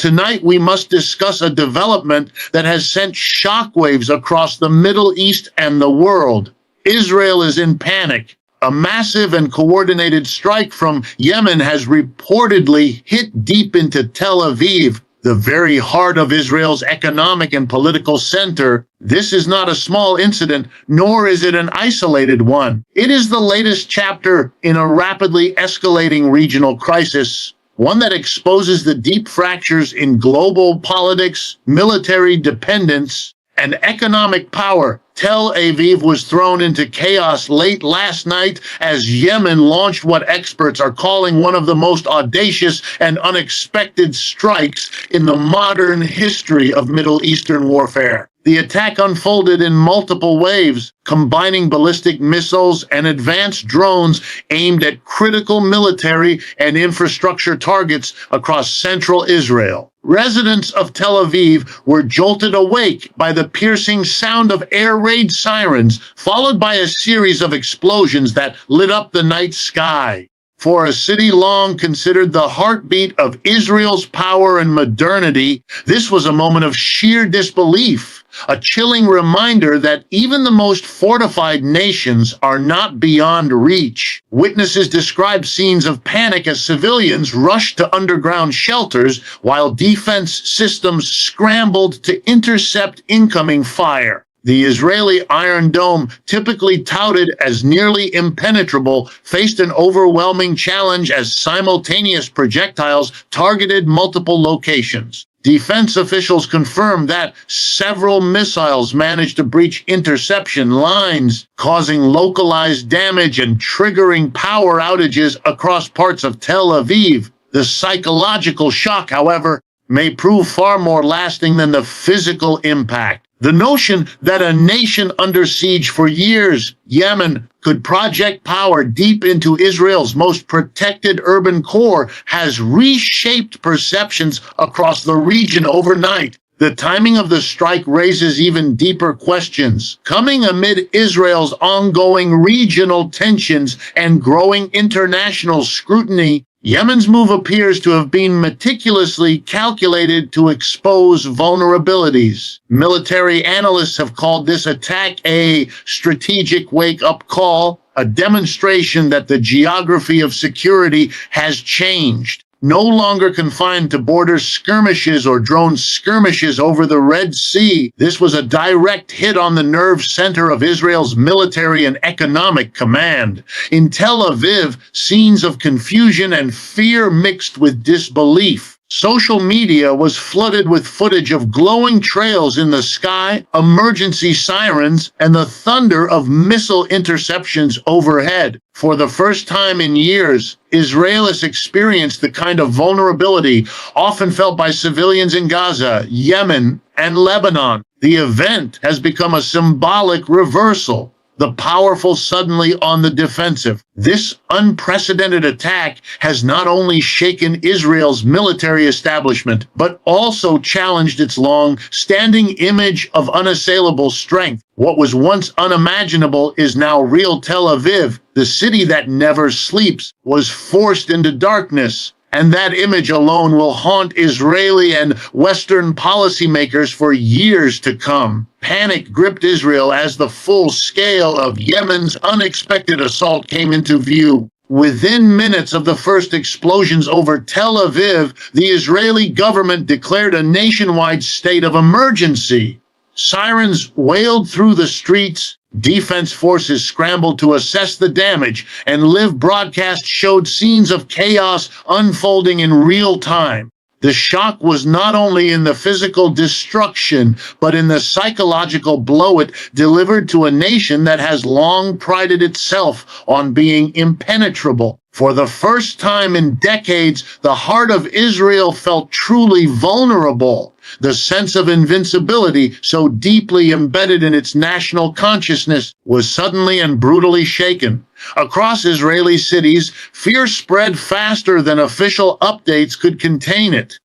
Tonight, we must discuss a development that has sent shockwaves across the Middle East and the world. Israel is in panic. A massive and coordinated strike from Yemen has reportedly hit deep into Tel Aviv, the very heart of Israel's economic and political center. This is not a small incident, nor is it an isolated one. It is the latest chapter in a rapidly escalating regional crisis, one that exposes the deep fractures in global politics, military dependence, and economic power. Tel Aviv was thrown into chaos late last night as Yemen launched what experts are calling one of the most audacious and unexpected strikes in the modern history of Middle Eastern warfare. The attack unfolded in multiple waves, combining ballistic missiles and advanced drones aimed at critical military and infrastructure targets across central Israel. Residents of Tel Aviv were jolted awake by the piercing sound of air raid sirens, followed by a series of explosions that lit up the night sky. For a city long considered the heartbeat of Israel's power and modernity, this was a moment of sheer disbelief, a chilling reminder that even the most fortified nations are not beyond reach. Witnesses described scenes of panic as civilians rushed to underground shelters while defense systems scrambled to intercept incoming fire. The Israeli Iron Dome, typically touted as nearly impenetrable, faced an overwhelming challenge as simultaneous projectiles targeted multiple locations. Defense officials confirmed that several missiles managed to breach interception lines, causing localized damage and triggering power outages across parts of Tel Aviv. The psychological shock, however, may prove far more lasting than the physical impact. The notion that a nation under siege for years, Yemen, could project power deep into Israel's most protected urban core has reshaped perceptions across the region overnight. The timing of the strike raises even deeper questions. Coming amid Israel's ongoing regional tensions and growing international scrutiny, Yemen's move appears to have been meticulously calculated to expose vulnerabilities. Military analysts have called this attack a strategic wake-up call, a demonstration that the geography of security has changed. No longer confined to border skirmishes or drone skirmishes over the Red Sea, this was a direct hit on the nerve center of Israel's military and economic command. In Tel Aviv, scenes of confusion and fear mixed with disbelief. Social media was flooded with footage of glowing trails in the sky, emergency sirens, and the thunder of missile interceptions overhead. For the first time in years, Israelis experienced the kind of vulnerability often felt by civilians in Gaza, Yemen, and Lebanon. The event has become a symbolic reversal. The powerful suddenly on the defensive. This unprecedented attack has not only shaken Israel's military establishment, but also challenged its long-standing image of unassailable strength. What was once unimaginable is now real. Tel Aviv, the city that never sleeps, was forced into darkness. And that image alone will haunt Israeli and Western policymakers for years to come. Panic gripped Israel as the full scale of Yemen's unexpected assault came into view. Within minutes of the first explosions over Tel Aviv, the Israeli government declared a nationwide state of emergency. Sirens wailed through the streets. Defense forces scrambled to assess the damage, and live broadcasts showed scenes of chaos unfolding in real time. The shock was not only in the physical destruction, but in the psychological blow it delivered to a nation that has long prided itself on being impenetrable. For the first time in decades, the heart of Israel felt truly vulnerable. The sense of invincibility, so deeply embedded in its national consciousness, was suddenly and brutally shaken. Across Israeli cities, fear spread faster than official updates could contain it.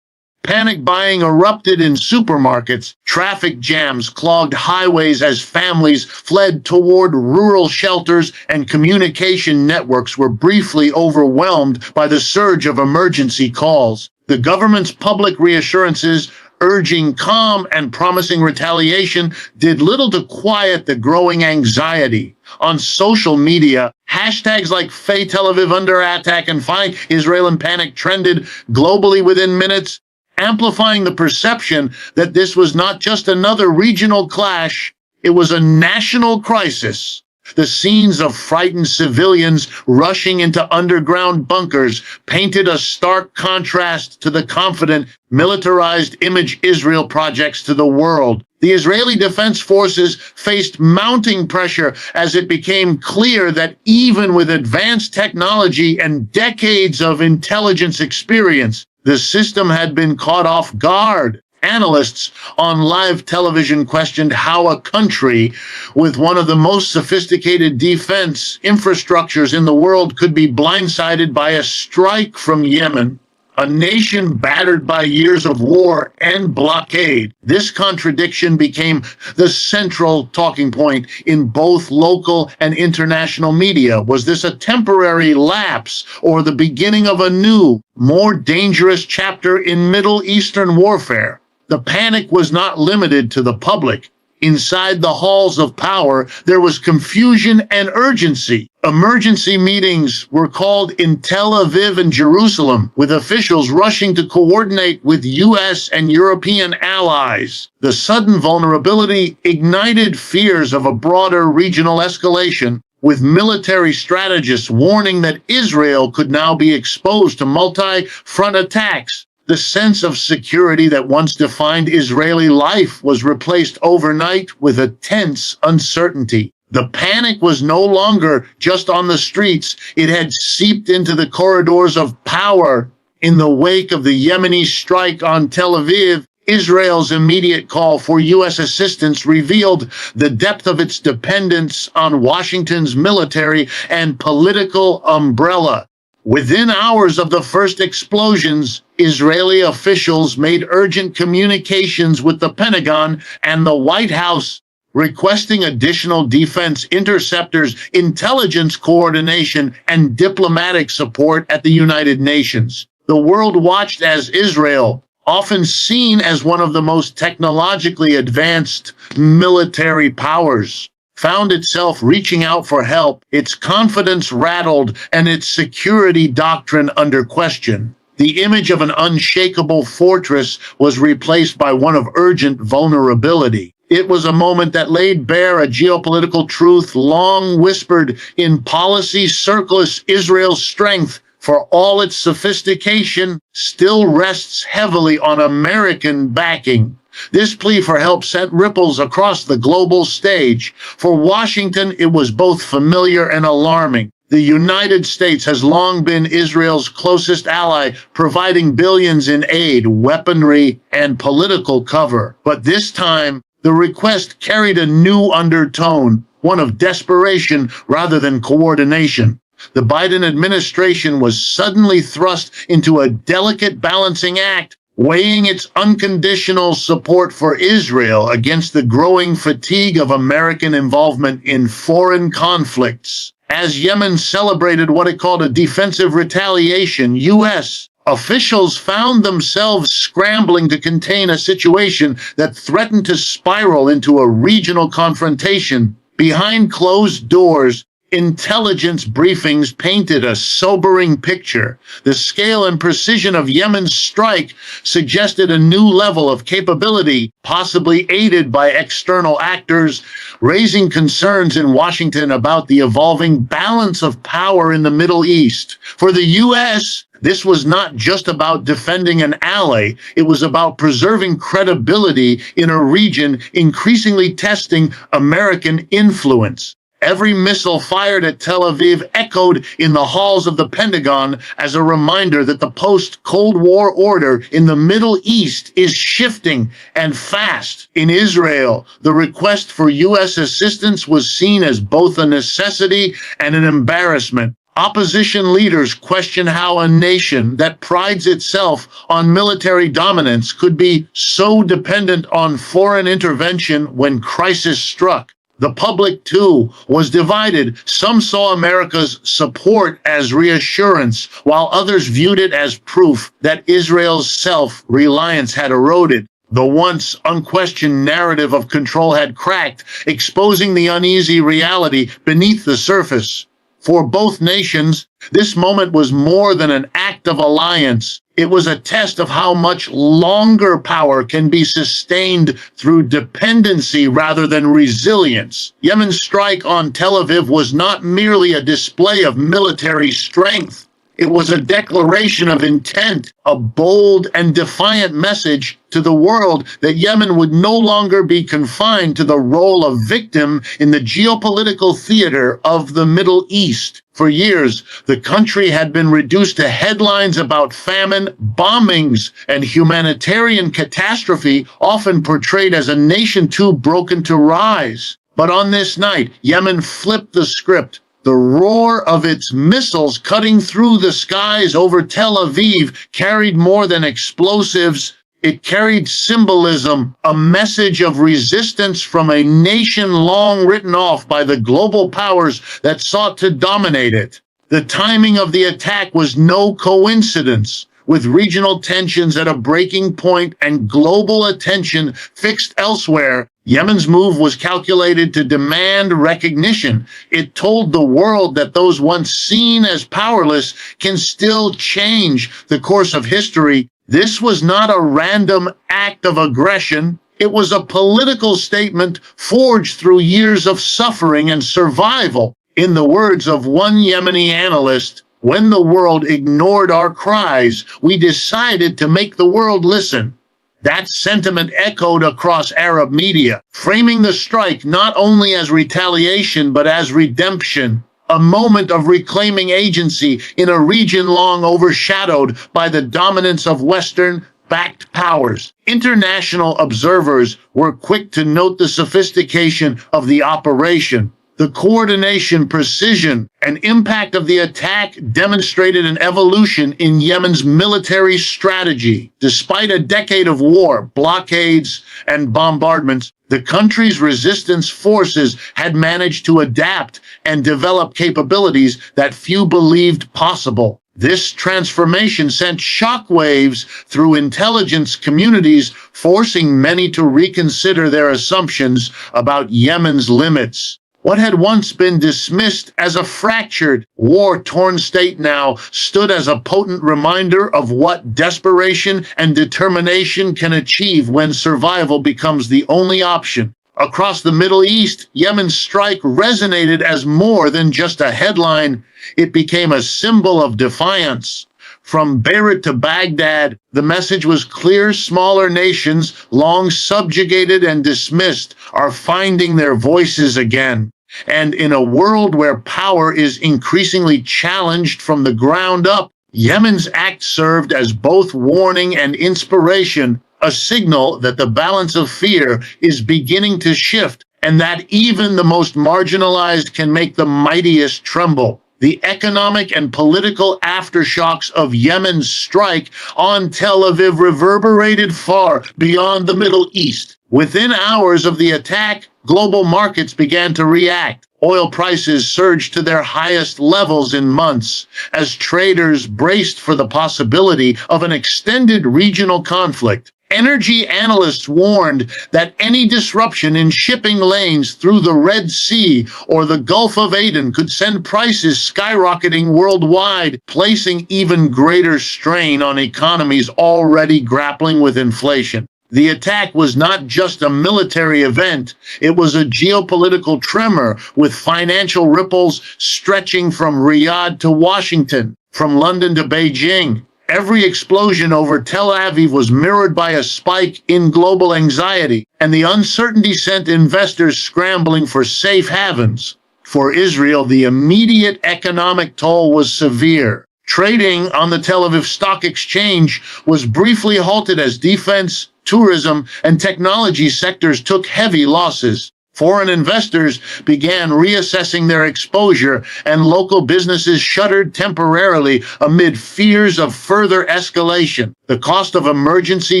Panic buying erupted in supermarkets. Traffic jams clogged highways as families fled toward rural shelters, and communication networks were briefly overwhelmed by the surge of emergency calls. The government's public reassurances, urging calm and promising retaliation, did little to quiet the growing anxiety. On social media, hashtags like Fay Tel Aviv under attack and Find Israel in panic trended globally within minutes, amplifying the perception that this was not just another regional clash, it was a national crisis. The scenes of frightened civilians rushing into underground bunkers painted a stark contrast to the confident, militarized image Israel projects to the world. The Israeli Defense Forces faced mounting pressure as it became clear that even with advanced technology and decades of intelligence experience, the system had been caught off guard. Analysts on live television questioned how a country with one of the most sophisticated defense infrastructures in the world could be blindsided by a strike from Yemen, a nation battered by years of war and blockade. This contradiction became the central talking point in both local and international media. Was this a temporary lapse or the beginning of a new, more dangerous chapter in Middle Eastern warfare? The panic was not limited to the public. Inside the halls of power, there was confusion and urgency. Emergency meetings were called in Tel Aviv and Jerusalem, with officials rushing to coordinate with U.S. and European allies. The sudden vulnerability ignited fears of a broader regional escalation, with military strategists warning that Israel could now be exposed to multi-front attacks. The sense of security that once defined Israeli life was replaced overnight with a tense uncertainty. The panic was no longer just on the streets. It had seeped into the corridors of power. In the wake of the Yemeni strike on Tel Aviv, Israel's immediate call for U.S. assistance revealed the depth of its dependence on Washington's military and political umbrella. Within hours of the first explosions, Israeli officials made urgent communications with the Pentagon and the White House, requesting additional defense interceptors, intelligence coordination, and diplomatic support at the United Nations. The world watched as Israel, often seen as one of the most technologically advanced military powers, found itself reaching out for help, its confidence rattled, and its security doctrine under question. The image of an unshakable fortress was replaced by one of urgent vulnerability. It was a moment that laid bare a geopolitical truth long whispered in policy circles. Israel's strength, for all its sophistication, still rests heavily on American backing. This plea for help sent ripples across the global stage. For Washington, it was both familiar and alarming. The United States has long been Israel's closest ally, providing billions in aid, weaponry, and political cover. But this time, the request carried a new undertone, one of desperation rather than coordination. The Biden administration was suddenly thrust into a delicate balancing act, weighing its unconditional support for Israel against the growing fatigue of American involvement in foreign conflicts. As Yemen celebrated what it called a defensive retaliation, U.S. officials found themselves scrambling to contain a situation that threatened to spiral into a regional confrontation. Behind closed doors, intelligence briefings painted a sobering picture. The scale and precision of Yemen's strike suggested a new level of capability, possibly aided by external actors, raising concerns in Washington about the evolving balance of power in the Middle East. For the U.S., this was not just about defending an ally. It was about preserving credibility in a region increasingly testing American influence. Every missile fired at Tel Aviv echoed in the halls of the Pentagon as a reminder that the post-Cold War order in the Middle East is shifting and fast. In Israel, the request for U.S. assistance was seen as both a necessity and an embarrassment. Opposition leaders question how a nation that prides itself on military dominance could be so dependent on foreign intervention when crisis struck. The public, too, was divided. Some saw America's support as reassurance, while others viewed it as proof that Israel's self-reliance had eroded. The once unquestioned narrative of control had cracked, exposing the uneasy reality beneath the surface. For both nations, this moment was more than an act of alliance. It was a test of how much longer power can be sustained through dependency rather than resilience. Yemen's strike on Tel Aviv was not merely a display of military strength. It was a declaration of intent, a bold and defiant message to the world that Yemen would no longer be confined to the role of victim in the geopolitical theater of the Middle East. For years, the country had been reduced to headlines about famine, bombings, and humanitarian catastrophe, often portrayed as a nation too broken to rise. But on this night, Yemen flipped the script. The roar of its missiles cutting through the skies over Tel Aviv carried more than explosives. It carried symbolism, a message of resistance from a nation long written off by the global powers that sought to dominate it. The timing of the attack was no coincidence. With regional tensions at a breaking point and global attention fixed elsewhere, Yemen's move was calculated to demand recognition. It told the world that those once seen as powerless can still change the course of history. This was not a random act of aggression. It was a political statement forged through years of suffering and survival. In the words of one Yemeni analyst, when the world ignored our cries, we decided to make the world listen. That sentiment echoed across Arab media, framing the strike not only as retaliation but as redemption, a moment of reclaiming agency in a region long overshadowed by the dominance of Western-backed powers. International observers were quick to note the sophistication of the operation. The coordination, precision, and impact of the attack demonstrated an evolution in Yemen's military strategy. Despite a decade of war, blockades, and bombardments, the country's resistance forces had managed to adapt and develop capabilities that few believed possible. This transformation sent shockwaves through intelligence communities, forcing many to reconsider their assumptions about Yemen's limits. What had once been dismissed as a fractured, war-torn state now stood as a potent reminder of what desperation and determination can achieve when survival becomes the only option. Across the Middle East, Yemen's strike resonated as more than just a headline. It became a symbol of defiance. From Beirut to Baghdad, the message was clear. Smaller nations, long subjugated and dismissed, are finding their voices again. And in a world where power is increasingly challenged from the ground up, Yemen's act served as both warning and inspiration, a signal that the balance of fear is beginning to shift and that even the most marginalized can make the mightiest tremble. The economic and political aftershocks of Yemen's strike on Tel Aviv reverberated far beyond the Middle East. Within hours of the attack, global markets began to react. Oil prices surged to their highest levels in months as traders braced for the possibility of an extended regional conflict. Energy analysts warned that any disruption in shipping lanes through the Red Sea or the Gulf of Aden could send prices skyrocketing worldwide, placing even greater strain on economies already grappling with inflation. The attack was not just a military event, it was a geopolitical tremor with financial ripples stretching from Riyadh to Washington, from London to Beijing. Every explosion over Tel Aviv was mirrored by a spike in global anxiety, and the uncertainty sent investors scrambling for safe havens. For Israel, the immediate economic toll was severe. Trading on the Tel Aviv Stock Exchange was briefly halted as defense, tourism, and technology sectors took heavy losses. Foreign investors began reassessing their exposure, and local businesses shuttered temporarily amid fears of further escalation. The cost of emergency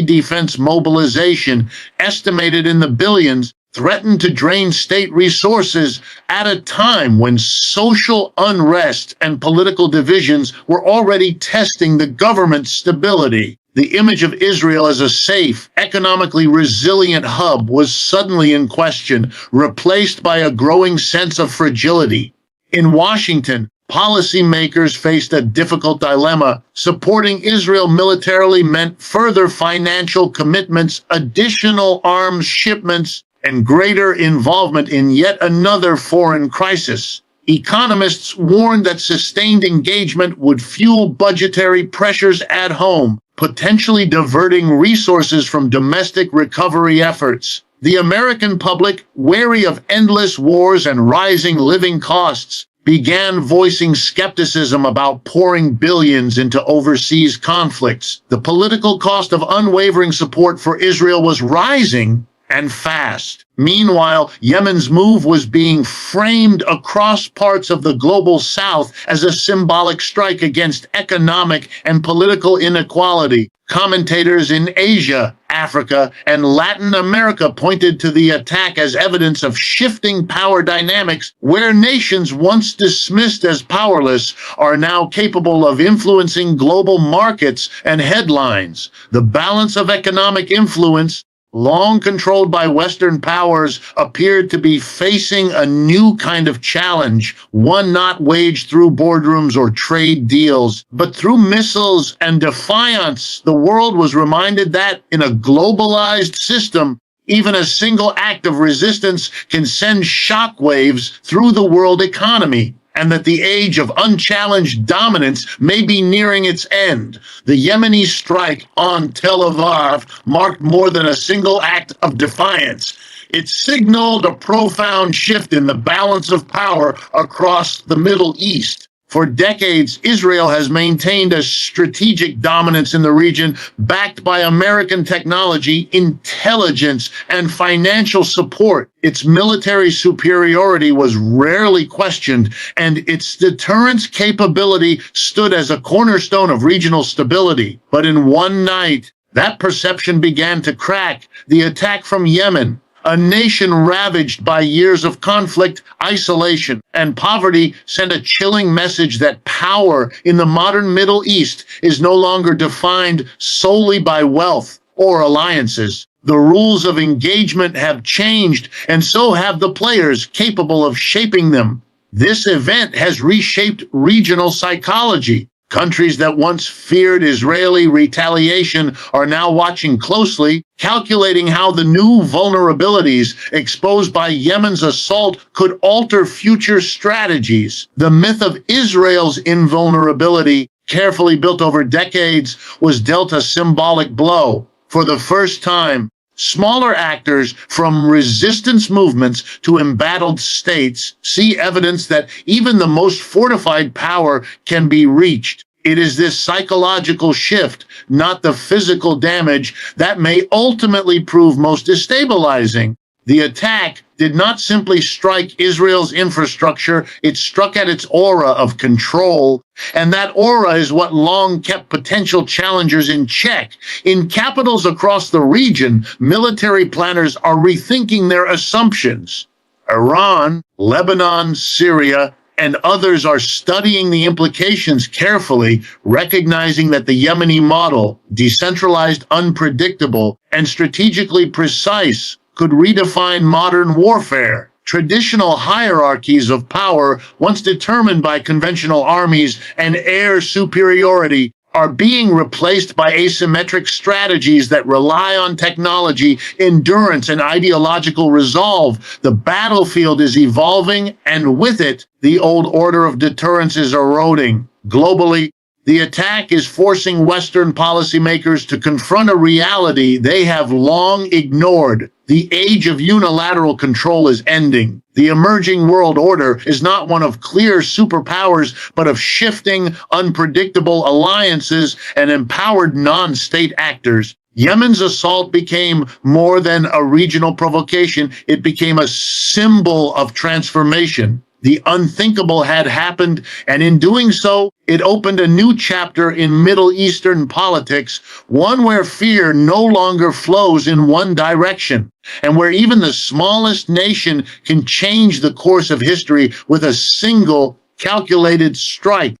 defense mobilization, estimated in the billions, threatened to drain state resources at a time when social unrest and political divisions were already testing the government's stability. The image of Israel as a safe, economically resilient hub was suddenly in question, replaced by a growing sense of fragility. In Washington, policymakers faced a difficult dilemma. Supporting Israel militarily meant further financial commitments, additional arms shipments, and greater involvement in yet another foreign crisis. Economists warned that sustained engagement would fuel budgetary pressures at home, potentially diverting resources from domestic recovery efforts. The American public, wary of endless wars and rising living costs, began voicing skepticism about pouring billions into overseas conflicts. The political cost of unwavering support for Israel was rising, and fast. Meanwhile, Yemen's move was being framed across parts of the global south as a symbolic strike against economic and political inequality. Commentators in Asia, Africa, and Latin America pointed to the attack as evidence of shifting power dynamics, where nations once dismissed as powerless are now capable of influencing global markets and headlines. The balance of economic influence, long controlled by Western powers, appeared to be facing a new kind of challenge, one not waged through boardrooms or trade deals, but through missiles and defiance. The world was reminded that in a globalized system, even a single act of resistance can send shockwaves through the world economy, and that the age of unchallenged dominance may be nearing its end. The Yemeni strike on Tel Aviv marked more than a single act of defiance. It signaled a profound shift in the balance of power across the Middle East. For decades, Israel has maintained a strategic dominance in the region, backed by American technology, intelligence, and financial support. Its military superiority was rarely questioned, and its deterrence capability stood as a cornerstone of regional stability. But in one night, that perception began to crack. The attack from Yemen, a nation ravaged by years of conflict, isolation, and poverty, sent a chilling message that power in the modern Middle East is no longer defined solely by wealth or alliances. The rules of engagement have changed, and so have the players capable of shaping them. This event has reshaped regional psychology. Countries that once feared Israeli retaliation are now watching closely, calculating how the new vulnerabilities exposed by Yemen's assault could alter future strategies. The myth of Israel's invulnerability, carefully built over decades, was dealt a symbolic blow. For the first time, smaller actors, from resistance movements to embattled states, see evidence that even the most fortified power can be reached. It is this psychological shift, not the physical damage, that may ultimately prove most destabilizing. The attack did not simply strike Israel's infrastructure, it struck at its aura of control, and that aura is what long kept potential challengers in check. In capitals across the region, military planners are rethinking their assumptions. Iran, Lebanon, Syria, and others are studying the implications carefully, recognizing that the Yemeni model, decentralized, unpredictable, and strategically precise, could redefine modern warfare. Traditional hierarchies of power, once determined by conventional armies and air superiority, are being replaced by asymmetric strategies that rely on technology, endurance, and ideological resolve. The battlefield is evolving, and with it, the old order of deterrence is eroding. Globally, the attack is forcing Western policymakers to confront a reality they have long ignored. The age of unilateral control is ending. The emerging world order is not one of clear superpowers, but of shifting, unpredictable alliances and empowered non-state actors. Yemen's assault became more than a regional provocation. It became a symbol of transformation. The unthinkable had happened, and in doing so, it opened a new chapter in Middle Eastern politics, one where fear no longer flows in one direction, and where even the smallest nation can change the course of history with a single calculated strike.